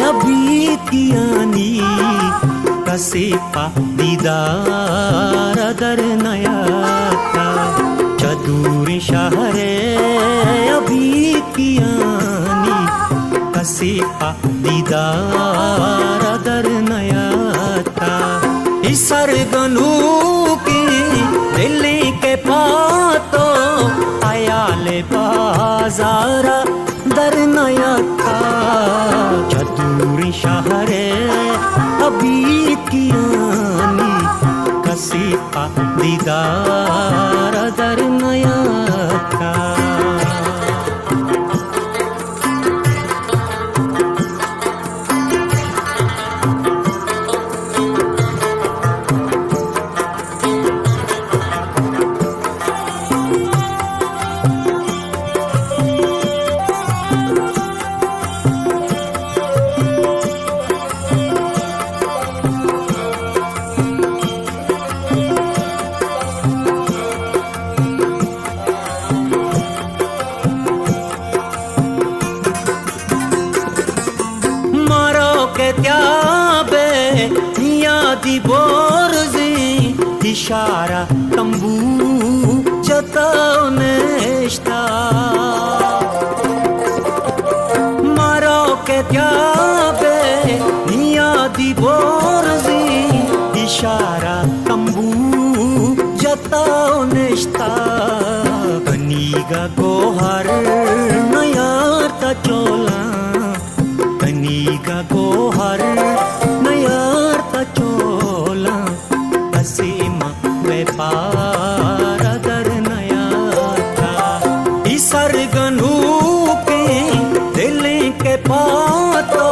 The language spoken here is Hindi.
अभी कियानी कसे पा दीदार दर नयाता चदूर शहरे अभी कियानी कसे पा दीदार दर नयाता इसर गनू की दिल्ली के पातो आयाले बाजारा दर नयाता चतुरी शहरे अभी कियानी कसी पा दीदार दर नयाता के त्याबे यादी बोरजी इशारा तंबू जताओ नेश्ता मारो के त्याबे यादी बोरजी इशारा तंबू जताओ नेश्ता बनीगा गोहर नयार ता चोला बनीगा गोहर नयार ता चोला कसीमा व्यापार दर नयाता इसर गनू के दिल के पातो